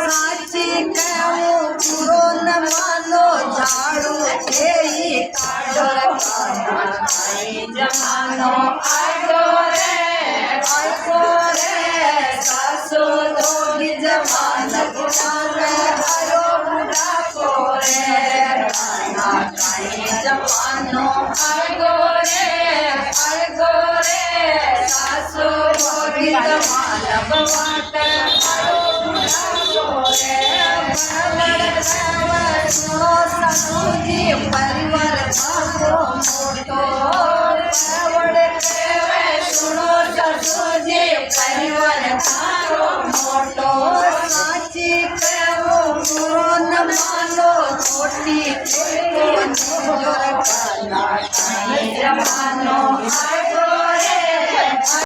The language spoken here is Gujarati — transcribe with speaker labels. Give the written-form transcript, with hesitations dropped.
Speaker 1: સાચી કહેવું પૂરો ન માનો ઝાડુ એ જમાનો આયો રે સાસુ તો જમાન હરો બુઢાપો રે જમાનો આયો રે સાસુ જમાન બવાટ હરો બુઢાપો રે સાસુજી પરિવાર ભાગો મોટો સુનો સાસુજી પરિવાર ભાગો મોટો સાચી કહેવો પૂરો ન માનો ખોટી જમાનો